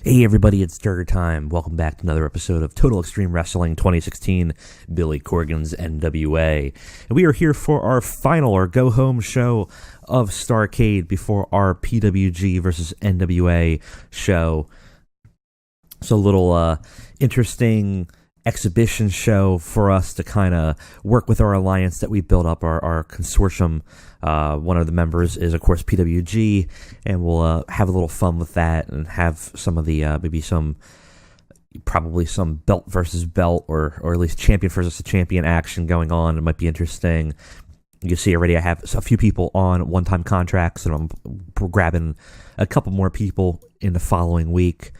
Hey everybody, it's Durger time. Welcome back to another episode of Total Extreme Wrestling 2016, Billy Corgan's NWA. And we are here for our final or go-home show of Starrcade before our PWG versus NWA show. So a little interesting exhibition show for us to kind of work with our alliance that we built up, our consortium. One of the members is, of course, PWG, and we'll have a little fun with that and have some of the, probably some belt versus belt, or at least champion versus champion action going on. It might be interesting. You see already I have a few people on one-time contracts, and I'm grabbing a couple more people in the following week.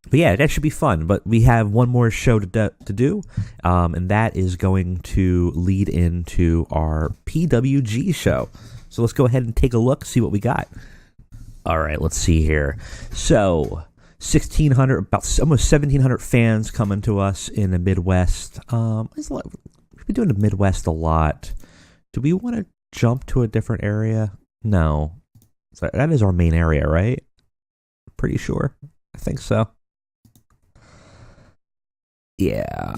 But yeah, that should be fun. But we have one more show to do, and that is going to lead into our PWG show. So let's go ahead and take a look, see what we got. All right, let's see here. So 1,600, about almost 1,700 fans coming to us in the Midwest. We've been doing the Midwest a lot. Do we want to jump to a different area? No. So that is our main area, right? Pretty sure. I think so. Yeah.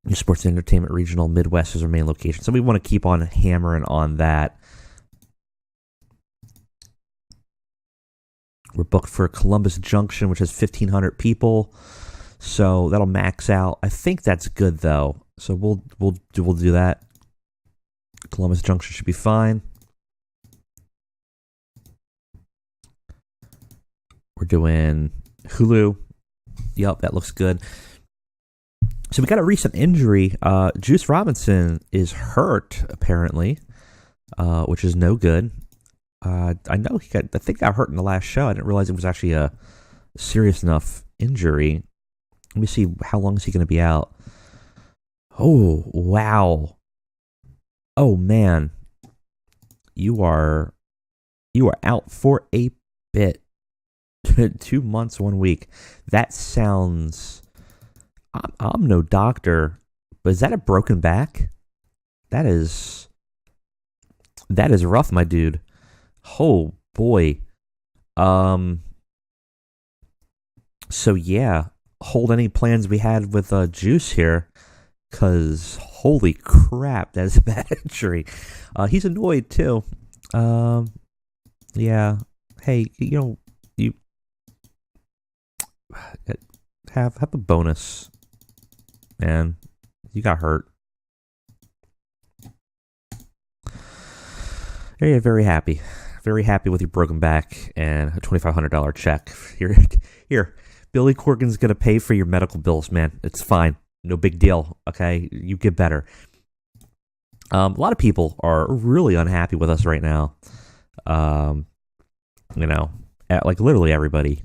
New Sports and Entertainment Regional Midwest is our main location. So we want to keep on hammering on that. We're booked for Columbus Junction, which has 1,500 people. So that'll max out. I think that's good though. So we'll do that. Columbus Junction should be fine. We're doing Hulu. Yep, that looks good. So we got a recent injury. Juice Robinson is hurt, apparently, which is no good. I know I think got hurt in the last show. I didn't realize it was actually a serious enough injury. Let me see, how long is he going to be out? Oh, wow. Oh, man. You are out for a bit. 2 months, 1 week. That sounds... I'm no doctor, but is that a broken back? That is rough, my dude. Oh boy. So yeah, hold any plans we had with Juice here, cause holy crap, that is a bad injury. He's annoyed too. Yeah. Hey, you have a bonus. Man, you got hurt. Yeah, very happy. Very happy with your broken back and a $2,500 check. Here, Billy Corgan's going to pay for your medical bills, man. It's fine. No big deal, okay? You get better. A lot of people are really unhappy with us right now. Like literally everybody,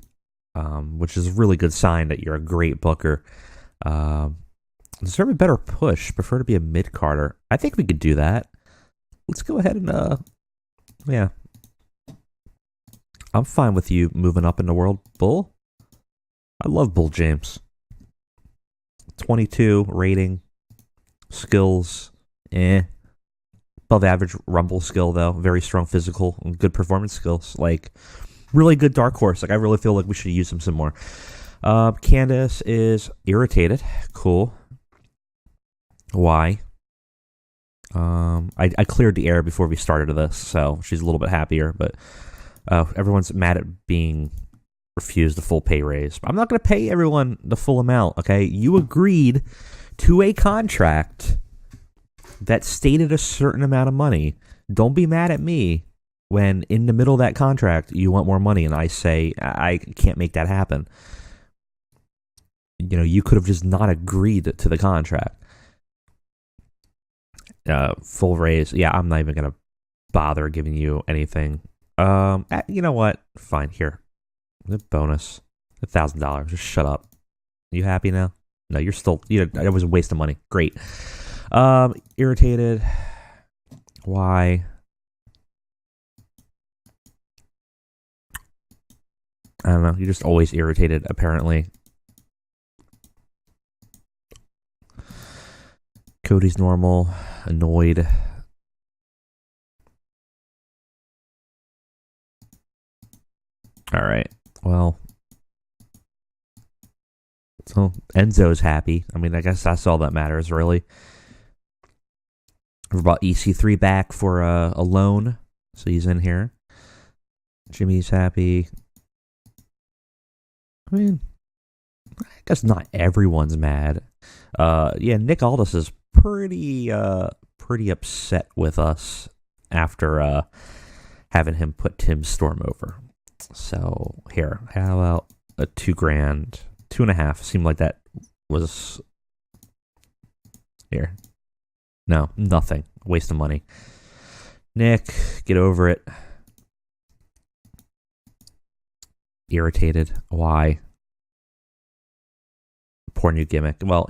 which is a really good sign that you're a great booker. Deserve a better push. Prefer to be a mid-carder. I think we could do that. Let's go ahead and, yeah. I'm fine with you moving up in the world, Bull. I love Bull James. 22 rating. Skills, above average rumble skill, though. Very strong physical and good performance skills. Like, really good dark horse. Like, I really feel like we should use him some more. Candace is irritated. Cool. Why? I cleared the air before we started this, so she's a little bit happier, but everyone's mad at being refused the full pay raise. I'm not going to pay everyone the full amount, okay? You agreed to a contract that stated a certain amount of money. Don't be mad at me when in the middle of that contract you want more money and I say I can't make that happen. You could have just not agreed to the contract. Full raise. Yeah, I'm not even going to bother giving you anything. You know what? Fine, here. The bonus. $1,000. Just shut up. You happy now? No, you're still... that was a waste of money. Great. Irritated. Why? I don't know. You're just always irritated, apparently. Cody's normal. Annoyed. All right. Well, So Enzo's happy. I mean, I guess that's all that matters, really. We brought EC3 back for a loan, so he's in here. Jimmy's happy. I mean, I guess not everyone's mad. Yeah, Nick Aldis is pretty upset with us after having him put Tim Storm over. So here, how about a $2,000, 2.5? Seemed like that was here. No, nothing. Waste of money. Nick, get over it. Irritated. Why? Poor new gimmick. Well,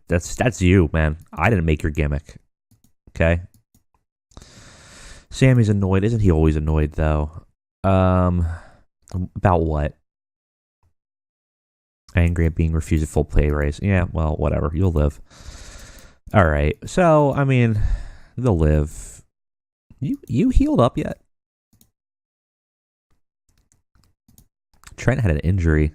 that's you, man. I didn't make your gimmick. Okay. Sammy's annoyed. Isn't he always annoyed, though? About what? Angry at being refused a full pay raise. Yeah, well, whatever. You'll live. All right. So, I mean, they'll live. You healed up yet? Trent had an injury.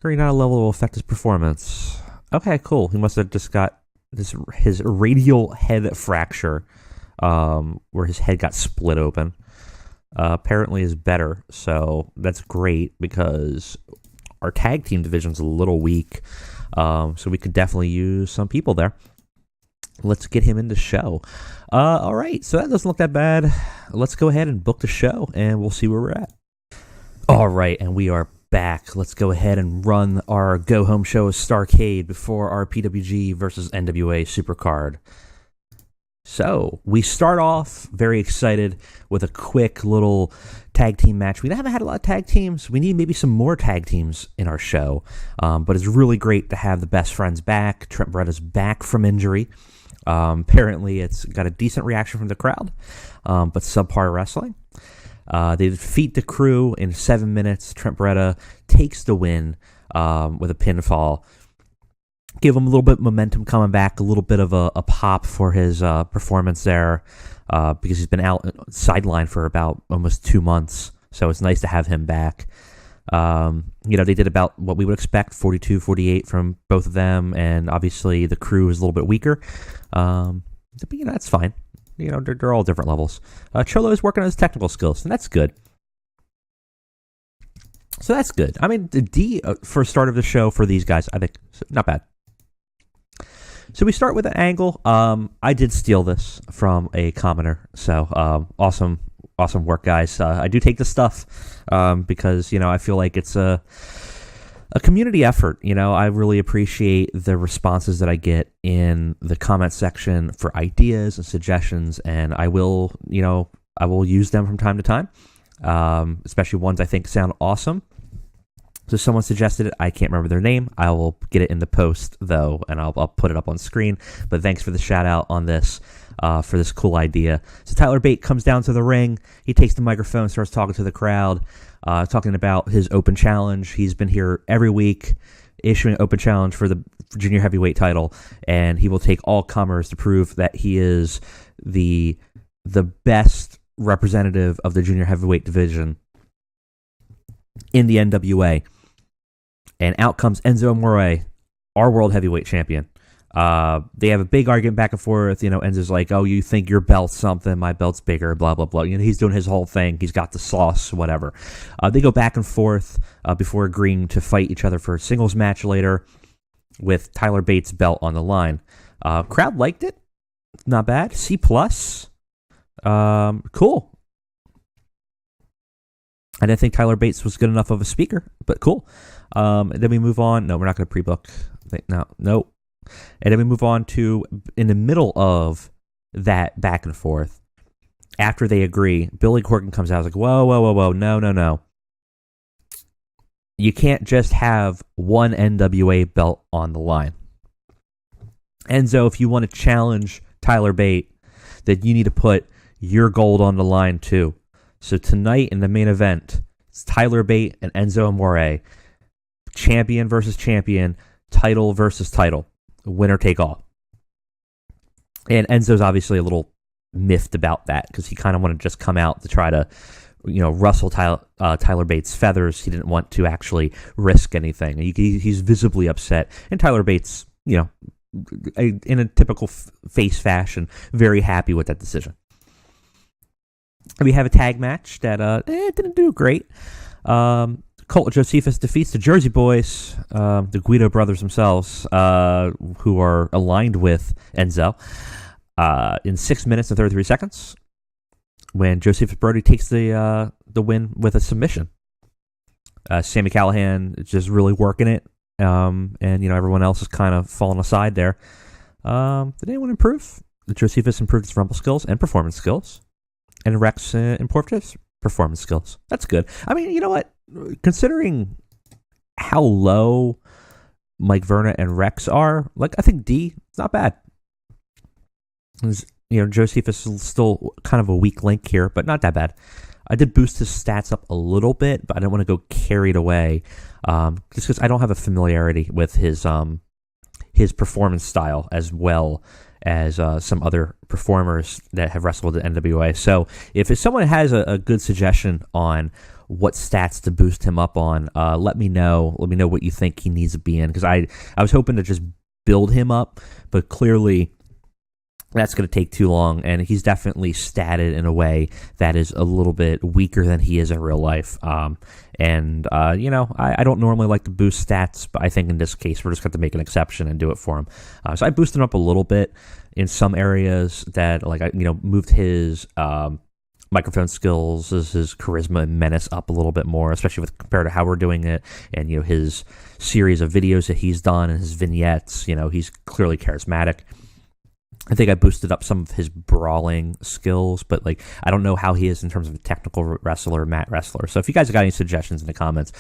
Very not a level will affect his performance. Okay, cool. He must have just got his radial head fracture, where his head got split open. Apparently is better, so that's great because our tag team division's a little weak, so we could definitely use some people there. Let's get him in the show. All right, so that doesn't look that bad. Let's go ahead and book the show, and we'll see where we're at. All right, and we are back. Let's go ahead and run our go-home show of Starrcade before our PWG versus NWA Supercard. So, we start off very excited with a quick little tag team match. We haven't had a lot of tag teams. We need maybe some more tag teams in our show. But it's really great to have the Best Friends back. Trent Beretta's back from injury. Apparently, it's got a decent reaction from the crowd, but subpar wrestling. They defeat the Crew in 7 minutes. Trent Beretta takes the win with a pinfall. Give him a little bit of momentum coming back, a little bit of a pop for his performance there because he's been out sideline for about almost 2 months. So it's nice to have him back. They did about what we would expect, 42, 48 from both of them. And obviously the Crew is a little bit weaker. But, that's fine. They're all different levels. Cholo is working on his technical skills, and that's good. So that's good. I mean, the D for start of the show for these guys, I think, not bad. So we start with an angle. I did steal this from a commenter. So awesome work, guys. I do take this stuff because, I feel like it's a community effort. I really appreciate the responses that I get in the comment section for ideas and suggestions, and I will use them from time to time, especially ones I think sound awesome. So someone suggested it. I can't remember their name. I will get it in the post, though, and I'll put it up on screen. But thanks for the shout-out on this, for this cool idea. So Tyler Bate comes down to the ring. He takes the microphone, starts talking to the crowd, talking about his open challenge. He's been here every week, issuing an open challenge for the junior heavyweight title, and he will take all comers to prove that he is the best representative of the junior heavyweight division in the NWA. And out comes Enzo Amore, our world heavyweight champion. They have a big argument back and forth. Enzo's like, "Oh, you think your belt's something? My belt's bigger." Blah blah blah. He's doing his whole thing. He's got the sauce, whatever. They go back and forth before agreeing to fight each other for a singles match later, with Tyler Bates' belt on the line. Crowd liked it. Not bad. C+. Cool. I didn't think Tyler Bates was good enough of a speaker, but cool. And then we move on. No, we're not going to pre-book. No. And then we move on to, in the middle of that back and forth, after they agree, Billy Corgan comes out. I was like, whoa, no. You can't just have one NWA belt on the line. Enzo, if you want to challenge Tyler Bate, then you need to put your gold on the line too. So tonight in the main event, it's Tyler Bate and Enzo Amore. Champion versus champion, title versus title. Winner take all. And Enzo's obviously a little miffed about that because he kind of wanted to just come out to try to rustle Tyler Bates' feathers. He didn't want to actually risk anything. He's visibly upset, and Tyler Bates, in a typical face fashion, very happy with that decision. We have a tag match that didn't do great. Colt Josephus defeats the Jersey Boys, the Guido brothers themselves, who are aligned with Enzo, in 6 minutes and 33 seconds, when Josephus Brody takes the win with a submission. Sami Callihan is just really working it, and everyone else is kind of falling aside there. Did anyone improve? Josephus improved his rumble skills and performance skills, and Rex improved his performance skills. That's good. I mean, you know what? Considering how low Mike Verna and Rex are, I think D, it's not bad. Josephus is still kind of a weak link here, but not that bad. I did boost his stats up a little bit, but I don't want to go carried away, just because I don't have a familiarity with his performance style as well as some other performers that have wrestled at NWA. So if someone has a good suggestion on what stats to boost him up on, let me know. Let me know what you think he needs to be in, because I was hoping to just build him up, but clearly that's going to take too long, and he's definitely statted in a way that is a little bit weaker than he is in real life. I don't normally like to boost stats, but I think in this case we're just going to make an exception and do it for him. So I boosted him up a little bit in some areas that, I moved his microphone skills, his charisma and menace up a little bit more, especially compared to how we're doing it, and his series of videos that he's done and his vignettes. He's clearly charismatic. I think I boosted up some of his brawling skills, but I don't know how he is in terms of a technical wrestler, mat wrestler. So if you guys have got any suggestions in the comments,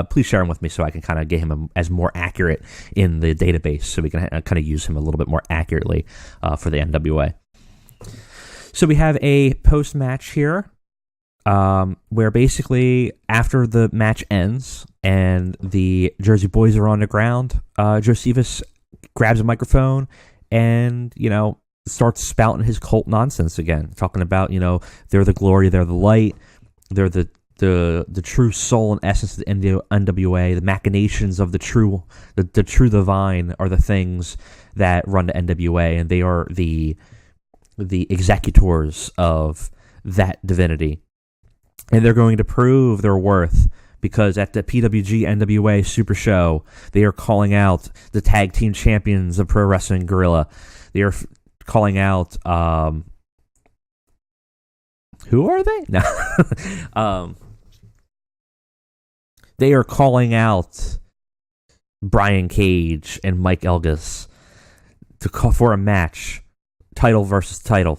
please share them with me so I can kind of get him as more accurate in the database, so we can kind of use him a little bit more accurately for the NWA. So we have a post-match here, where basically after the match ends and the Jersey Boys are on the ground, Josephus grabs a microphone and, starts spouting his cult nonsense again, talking about, they're the glory, they're the light, they're the true soul and essence of the NWA, the machinations of the true divine are the things that run the NWA, and they are the executors of that divinity. And they're going to prove their worth, because at the PWG NWA Super Show, they are calling out the tag team champions of Pro Wrestling Guerrilla. They are calling out, who are they? No. They are calling out Brian Cage and Mike Elgis to call for a match, title versus title.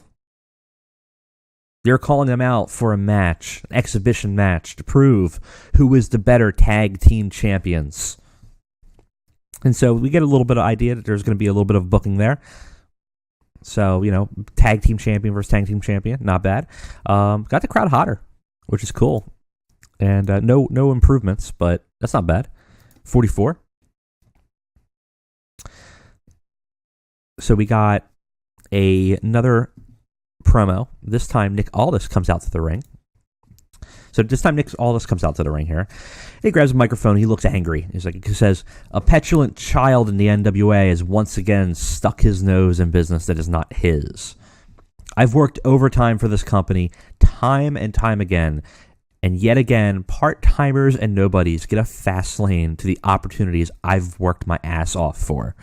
They're calling them out for a match, an exhibition match, to prove who is the better tag team champions. And so we get a little bit of idea that there's going to be a little bit of booking there. So, tag team champion versus tag team champion, not bad. Got the crowd hotter, which is cool. And no improvements, but that's not bad. 44. So we got another promo. This time Nick Aldis comes out to the ring. So this time Nick Aldis comes out to the ring here. He grabs a microphone. He looks angry. He says, "A petulant child in the NWA has once again stuck his nose in business that is not his. I've worked overtime for this company time and time again, and yet again, part-timers and nobodies get a fast lane to the opportunities I've worked my ass off for.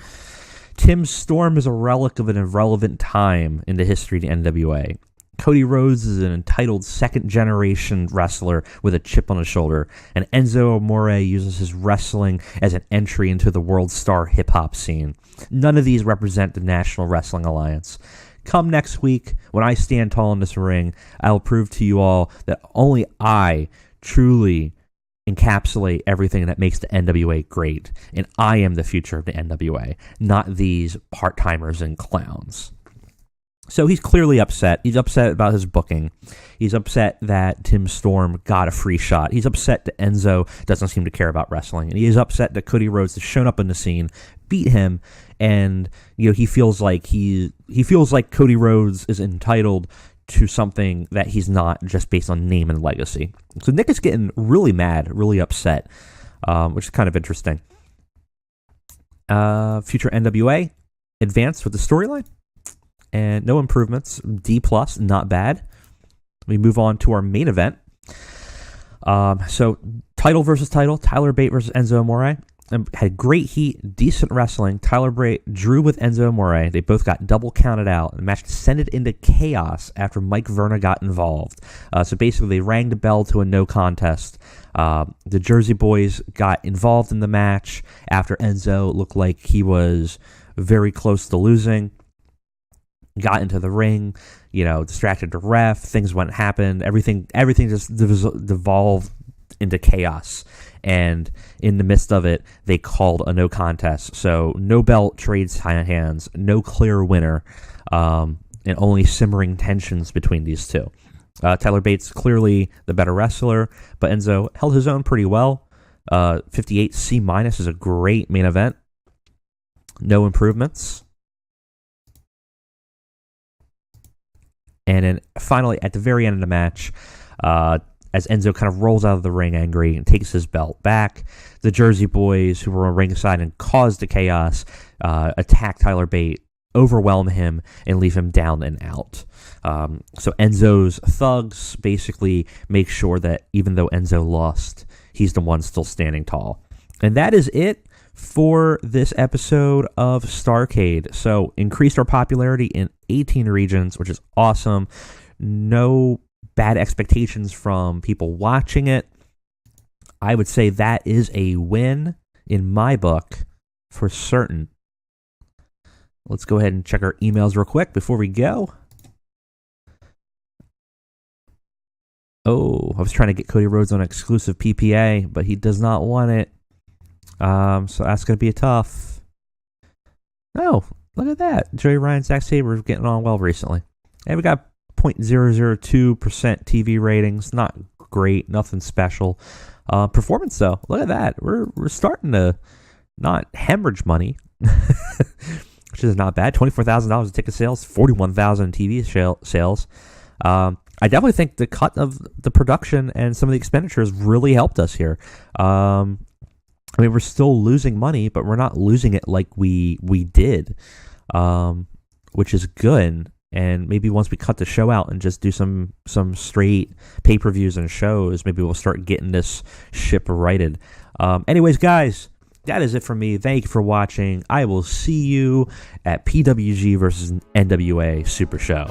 Tim Storm is a relic of an irrelevant time in the history of the NWA. Cody Rhodes is an entitled second-generation wrestler with a chip on his shoulder, and Enzo Amore uses his wrestling as an entry into the world star hip-hop scene. None of these represent the National Wrestling Alliance. Come next week, when I stand tall in this ring, I will prove to you all that only I truly encapsulate everything that makes the NWA great, and I am the future of the NWA, not these part-timers and clowns." So he's clearly upset. He's upset about his booking. He's upset that Tim Storm got a free shot. He's upset that Enzo doesn't seem to care about wrestling. And he is upset that Cody Rhodes has shown up in the scene, beat him, and he feels like he feels like Cody Rhodes is entitled to something that he's not, just based on name and legacy. So Nick is getting really mad, really upset, which is kind of interesting. Future NWA advanced with the storyline, and no improvements. D+, not bad. We move on to our main event. So title versus title, Tyler Bate versus Enzo Amore. Had great heat, decent wrestling. Tyler Bate drew with Enzo Amore. They both got double counted out. The match descended into chaos after Mike Verna got involved. So basically, they rang the bell to a no contest. The Jersey Boys got involved in the match after Enzo looked like he was very close to losing. Got into the ring, distracted the ref. Things happened. Everything just devolved into chaos. And in the midst of it, they called a no contest. So no belt trades hands, no clear winner, and only simmering tensions between these two. Tyler Bates clearly the better wrestler, but Enzo held his own pretty well. 58 C- is a great main event. No improvements. And then finally, at the very end of the match, as Enzo kind of rolls out of the ring angry and takes his belt back, the Jersey Boys, who were on ringside and caused the chaos, attack Tyler Bate, overwhelm him, and leave him down and out. So Enzo's thugs basically make sure that even though Enzo lost, he's the one still standing tall. And that is it for this episode of Starrcade. So increased our popularity in 18 regions, which is awesome. No bad expectations from people watching it. I would say that is a win in my book for certain. Let's go ahead and check our emails real quick before we go. Oh, I was trying to get Cody Rhodes on exclusive PPA, but he does not want it. So that's going to be a tough. Oh, look at that. Joey Ryan, Zack Sabre getting on well recently. And we got 0.002% TV ratings. Not great, nothing special. Performance, though, look at that. We're starting to not hemorrhage money, which is not bad. $24,000 in ticket sales, $41,000 in TV sales. I definitely think the cut of the production and some of the expenditures really helped us here. I mean, we're still losing money, but we're not losing it like we did, which is good. And maybe once we cut the show out and just do some straight pay-per-views and shows, maybe we'll start getting this ship righted. Anyways, guys, that is it for me. Thank you for watching. I will see you at PWG versus NWA Super Show.